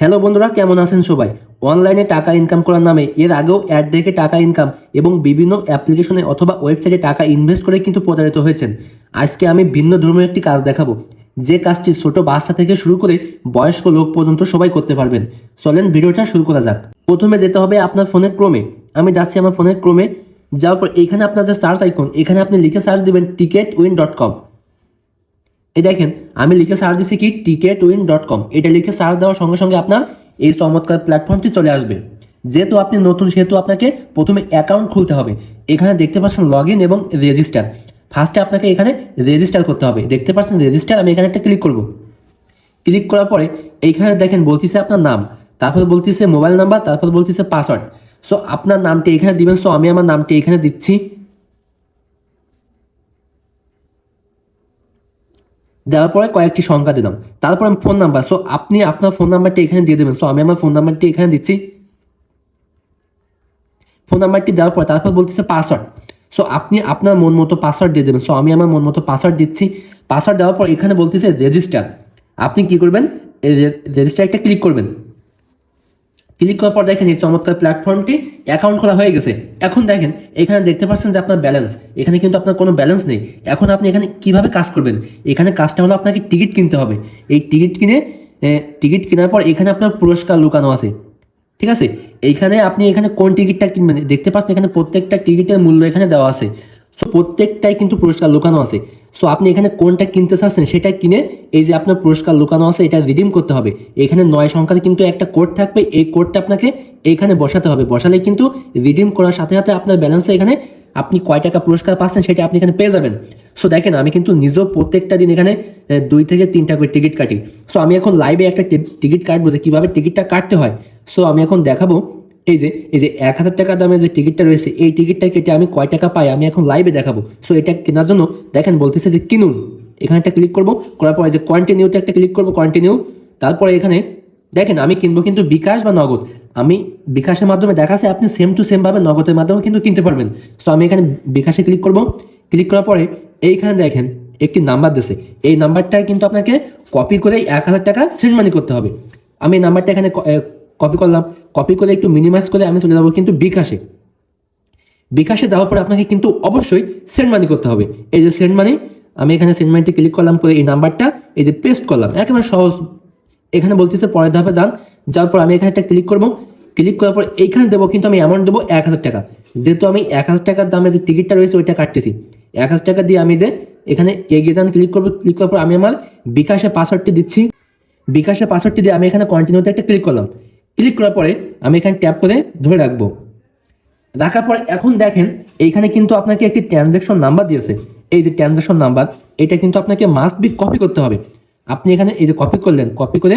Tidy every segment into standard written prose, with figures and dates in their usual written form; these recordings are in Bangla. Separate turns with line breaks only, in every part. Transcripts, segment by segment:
হ্যালো বন্ধুরা, কেমন আছেন সবাই? অনলাইনে টাকা ইনকাম করার নামে এর আগেও অ্যাড দেখে টাকা ইনকাম এবং বিভিন্ন অ্যাপ্লিকেশনে অথবা ওয়েবসাইটে টাকা ইনভেস্ট করে কিন্তু প্রতারিত হয়েছেন। আজকে আমি ভিন্ন ধর্মীয় একটি কাজ দেখাবো, যে কাজটি ছোট বাচ্চা থেকে শুরু করে বয়স্ক লোক পর্যন্ত সবাই করতে পারবেন। চলেন ভিডিওটা শুরু করা যাক। প্রথমে যেতে হবে আপনার ফোনের ক্রোমে। আমি যাচ্ছি আমার ফোনের ক্রোমে। যাওয়ার পর এখানে আপনার যে সার্চ আইকন, এখানে আপনি লিখে সার্চ দিবেন ticketwin.com। এই দেখেন আমি লিখে সার্চ দিচ্ছি কি ticketwin.com। এটা লিখে সার্চ দেওয়ার সঙ্গে সঙ্গে আপনার এই চমৎকার প্ল্যাটফর্মটি চলে আসবে। যেহেতু আপনি নতুন, সেহেতু আপনাকে প্রথমে অ্যাকাউন্ট খুলতে হবে। এখানে দেখতে পাচ্ছেন লগ ইন এবং রেজিস্টার। ফার্স্টে আপনাকে এখানে রেজিস্টার করতে হবে। দেখতে পাচ্ছেন রেজিস্টার, আমি এখানে একটা ক্লিক করব। ক্লিক করার পরে এইখানে দেখেন বলতেছে আপনার নাম, তারপর বলতেছে মোবাইল নাম্বার, তারপর বলতেছে পাসওয়ার্ড। সো আপনার নামটি এখানে দিবেন। সো আমি আমার নামটি এখানে দিচ্ছি। দেওয়ার পরে কয়েকটি সংখ্যা দিলাম, তারপর আমি ফোন নাম্বার। সো আপনি আপনার ফোন নাম্বারটি এখানে দিয়ে দেবেন। সো আমি আমার ফোন নাম্বারটি এখানে দিচ্ছি। ফোন নাম্বারটি দেওয়ার পর তারপর বলতেছে পাসওয়ার্ড। সো আপনি আপনার মন মতো পাসওয়ার্ড দিয়ে দেবেন। সো আমি আমার মন মতো পাসওয়ার্ড দিচ্ছি। পাসওয়ার্ড দেওয়ার পর এখানে বলতেছে রেজিস্টার। আপনি কি করবেন? রেজিস্টার একটা ক্লিক করবেন। ক্লিক করার পর দেখেন এই চমৎকার প্ল্যাটফর্মটি অ্যাকাউন্ট খোলা হয়ে গেছে। এখন দেখেন এখানে দেখতে পাচ্ছেন যে আপনার ব্যালেন্স, এখানে কিন্তু আপনার কোনো ব্যালেন্স নেই। এখন আপনি এখানে কিভাবে কাজ করবেন? এখানে কাজটা হলো আপনাকে টিকিট কিনতে হবে। এই টিকিট কেনার পর এখানে আপনার পুরস্কার লুকানো আছে, ঠিক আছে? এইখানে আপনি এখানে কোন টিকিটটা কিনবেন দেখতে পাচ্ছেন, এখানে প্রত্যেকটা টিকিটের মূল্য এখানে দেওয়া আছে। সো প্রত্যেকটাই কিন্তু পুরস্কার লুকানো আছে। সো আপনি এখানে কোনটা কিনতে চাচ্ছেন সেটা কিনে এই যে আপনার পুরস্কার লুকানো আছে এটা রিডিম করতে হবে। এখানে 9 সংখ্যার কিন্তু একটা কোড থাকবে। এই কোডটা আপনাকে এইখানে বসাতে হবে। বসালে কিন্তু রিডিম করার সাথে সাথে আপনার ব্যালেন্সে এখানে আপনি কয় টাকা পুরস্কার পাচ্ছেন সেটা আপনি এখানে পেয়ে যাবেন। সো দেখেন আমি কিন্তু নিজেও প্রত্যেকটা দিন এখানে 2 থেকে 3টা করে টিকিট কাটি। সো আমি এখন লাইভে একটা টিকিট কাটবো যে কিভাবে টিকিটটা কাটতে হয়। সো আমি এখন দেখাবো। এই যে 1000 টাকা দামের যে টিকিটটা রয়েছে, এই টিকিটটা কেটে আমি কয় টাকা পাই আমি এখন লাইভে দেখাবো। সো এটা কেনার জন্য দেখেন বলতেছে যে কিনুন। এখানে একটা ক্লিক করবো, করার পরে যে কন্টিনিউতে একটা ক্লিক করবো, কন্টিনিউ। তারপরে এখানে দেখেন আমি কিনবো কিন্তু বিকাশ বা নগদ। আমি বিকাশের মাধ্যমে দেখাচ্ছে, আপনি সেম টু সেম ভাবে নগদের মাধ্যমে কিন্তু কিনতে পারবেন। সো আমি এখানে বিকাশে ক্লিক করব। ক্লিক করার পরে এইখানে দেখেন একটি নাম্বার দিয়েছে। এই নাম্বারটা কিন্তু আপনাকে কপি করে 1000 টাকা সেন্ড মানি করতে হবে। আমি এই নাম্বারটা এখানে কপি করলাম। কপি করে একটু মিনিমাইজ করে আমি চলে যাবো কিন্তু বিকাশে। বিকাশে যাওয়ার পরে আপনাকে কিন্তু অবশ্যই সেন্ড মানি করতে হবে। এই যে সেন্ড মানি, আমি এখানে সেন্ড মানিতে ক্লিক করলাম, করে এই নাম্বারটা এই যে পেস্ট করলাম, একেবারে সহজ। এখানে বলতেছে পরের ধাপে যান। যাওয়ার পর আমি এখানে একটা ক্লিক করবো। ক্লিক করার পর এইখানে দেবো কিন্তু আমি অ্যামাউন্ট দেবো 1000 টাকা। যেহেতু আমি 1000 টাকার দামে যে টিকিটটা রয়েছে ওইটা কাটতেছি। 1000 টাকা দিয়ে আমি যে এখানে এগিয়ে যান ক্লিক করবো। ক্লিক করার পর আমি আমার বিকাশের পাসওয়ার্ডটি দিচ্ছি। বিকাশের পাসওয়ার্ডটি দিয়ে আমি এখানে কন্টিনিউতে একটা ক্লিক করলাম। ক্লিক করার পরে আমি এখানে ট্যাপ করে ধরে রাখবো। রাখার পর এখন দেখেন এইখানে কিন্তু আপনাকে একটি ট্রানজ্যাকশন নাম্বার দিয়েছে। এই যে ট্রানজ্যাকশন নাম্বার, এটা কিন্তু আপনাকে মাস্ট বি কপি করতে হবে। আপনি এখানে এই যে কপি করলেন, কপি করে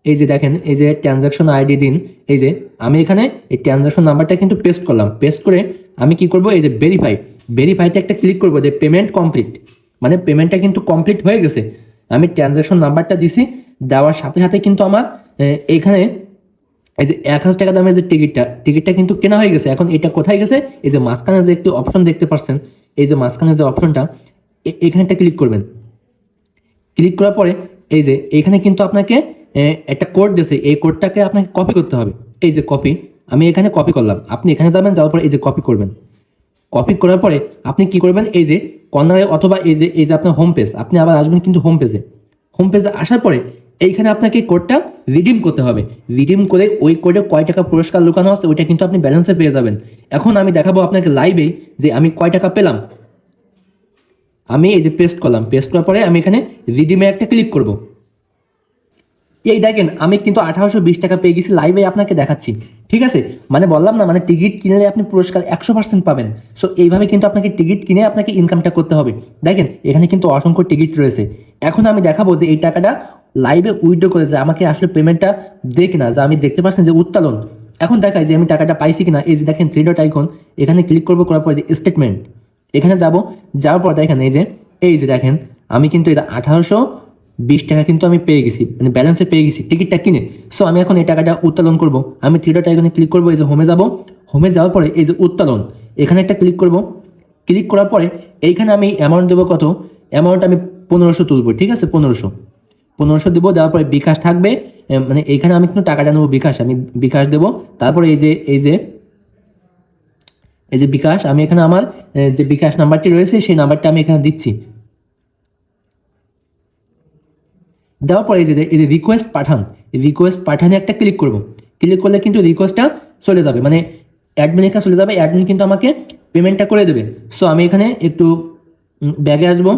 এই যে দেখেন এই যে ট্রানজ্যাকশন আইডি দিন। এই যে আমি এখানে এই ট্রানজ্যাকশন নাম্বারটা কিন্তু পেস্ট করলাম। পেস্ট করে আমি কি করব, এই যে ভেরিফাইতে একটা ক্লিক করবো যে পেমেন্ট কমপ্লিট, মানে পেমেন্টটা কিন্তু কমপ্লিট হয়ে গেছে। আমি ট্রানজ্যাকশন নাম্বারটা দিছি, দেওয়ার সাথে সাথে কিন্তু আমার এখানে এই যে 1000 টাকা দামের যে টিকিটটা কিন্তু কেনা হয়ে গেছে। এখন এটা কোথায় গেছে? এই যে মাঝখানে যে একটি অপশন দেখতে পাচ্ছেন, এই যে মাঝখানে যে অপশনটা, এখানটা ক্লিক করবেন। ক্লিক করার পরে এই যে এখানে কিন্তু আপনাকে একটা কোড দিয়েছে। এই কোডটাকে আপনাকে কপি করতে হবে। এই যে কপি, আমি এখানে কপি করলাম। আপনি এখানে যাবেন, যাওয়ার পরে এই যে কপি করবেন। কপি করার পরে আপনি কি করবেন, এই যে কর্নারে অথবা এই যে আপনার হোম পেজ, আপনি আবার আসবেন কিন্তু হোম পেজে আসার পরে এইখানে আপনাকে কোডটা রিডিম করতে হবে। রিডিম করে ওই কোডে কয় টাকা পুরস্কার লুকানো আছে ওইটা কিন্তু আপনি ব্যালেন্সে পেয়ে যাবেন। এখন আমি দেখাবো আপনাকে লাইভে যে আমি কয় টাকা পেলাম। আমি এই যে পেস্ট করলাম। পেস্ট করার পরে আমি এখানে রিডিমে একটা ক্লিক করব। এই দেখেন আমি কিন্তু 1820 টাকা পেয়ে গেছি, লাইভে আপনাকে দেখাচ্ছি। ঠিক আছে, মানে বললাম না, মানে টিকিট কিনলে আপনি পুরস্কার 100% পাবেন। সো এইভাবে কিন্তু আপনাকে টিকিট কিনে আপনাকে ইনকামটা করতে হবে। দেখেন এখানে কিন্তু অসংখ্য টিকিট রয়েছে। এখন আমি দেখাবো যে এই টাকাটা লাইভে উইথড্র করে যে আমাকে আসলে পেমেন্টটা দেখ না, যে আমি দেখতে পাচ্ছেন যে উত্তোলন। এখন দেখাই যে আমি টাকাটা পাইছি কিনা। এই যে দেখেন 3 ডট আইকন, এখানে ক্লিক করবো। করার পর যে স্টেটমেন্ট, এখানে যাওয়ার পর দেখেন এই যে দেখেন আমি কিন্তু এটা 1820 টাকা কিন্তু আমি পেয়ে গেছি, মানে ব্যালেন্সে পেয়ে গেছি টিকিটটা কিনে। সো আমি এখন এই টাকাটা উত্তোলন করব। আমি 3 ডট আইকনে ক্লিক করবো। এই যে হোমে যাব। হোমে যাওয়ার পরে এই যে উত্তোলন, এখানে একটা ক্লিক করব। ক্লিক করার পরে এইখানে আমি অ্যামাউন্ট দেবো কত, অ্যামাউন্ট আমি 1500 তুলবো। ঠিক আছে, 1500 1500 দেবো, দেওয়ার পরে বিকাশ থাকবে, মানে এইখানে আমি কিন্তু টাকাটা নেবো বিকাশ, আমি বিকাশ দেবো। তারপরে এই যে বিকাশ, আমি এখানে আমার যে বিকাশ নাম্বারটি রয়েছে সেই নাম্বারটা আমি এখানে দিচ্ছি। দেওয়ার পরে এই যে রিকোয়েস্ট পাঠান, রিকোয়েস্ট পাঠানে একটা ক্লিক করব। ক্লিক করলে কিন্তু রিকোয়েস্টটা চলে যাবে, মানে অ্যাডমিনের কাছে চলে যাবে, অ্যাডমিন কিন্তু আমাকে পেমেন্টটা করে দেবে। সো আমি এখানে একটু ব্যাগে আসবো।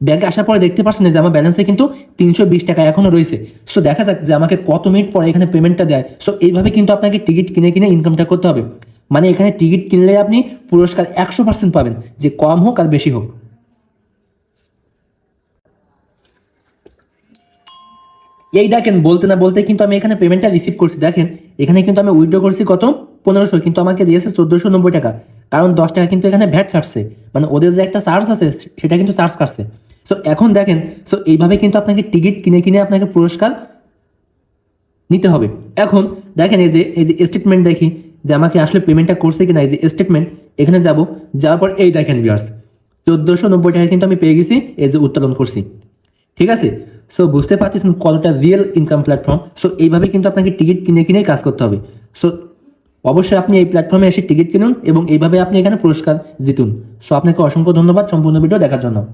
ব্যাগে আসার পরে দেখতে পাচ্ছেন যে আমার ব্যালেন্সে কিন্তু 320 টাকা এখনো রয়েছে। সো দেখা যাক যে আমাকে কত মিনিট পরে এখানে পেমেন্টটা দেয়। সো এইভাবে কিন্তু আপনাকে টিকিট কিনে কিনে ইনকামটা করতে হবে। মানে এখানে টিকিট কিনলে আপনি পুরস্কার 100% পাবেন, যে কম হোক আর বেশি হোক। এই দেখেন, বলতে না বলতে কিন্তু আমি এখানে পেমেন্টটা রিসিভ করছি। দেখেন এখানে কিন্তু আমি উইথড্র করছি কত, 1500, কিন্তু আমাকে দিয়েছে 1490 টাকা, কারণ 10 টাকা কিন্তু এখানে ভ্যাট কাটছে, মানে ওদের যে একটা চার্জ আছে সেটা কিন্তু চার্জ কাটছে। সো এখন দেখেন, সো এইভাবে কিন্তু আপনাকে টিকিট কিনে কিনে আপনাকে পুরস্কার নিতে হবে। এখন দেখেন এই যে স্টেটমেন্ট দেখি যে আমাকে আসলে পেমেন্টটা করছে কিনা। এই যে স্টেটমেন্ট, এখানে যাব, যাওয়ার পর এই দেখেন ভিউয়ার্স, 1490 টাকা কিন্তু আমি পেয়ে গেছি, এই যে উত্তোলন করছি। ঠিক আছে, সো বুঝতে পারতেছেন কতটা রিয়েল ইনকাম প্ল্যাটফর্ম। সো এইভাবে কিন্তু আপনাকে টিকিট কিনে কিনে কাজ করতে হবে। সো অবশ্যই আপনি এই প্ল্যাটফর্মে এসে টিকিট কিনুন এবং এইভাবে আপনি এখানে পুরস্কার জিতুন। সো আপনাকে অসংখ্য ধন্যবাদ সম্পূর্ণ ভিডিও দেখার জন্য।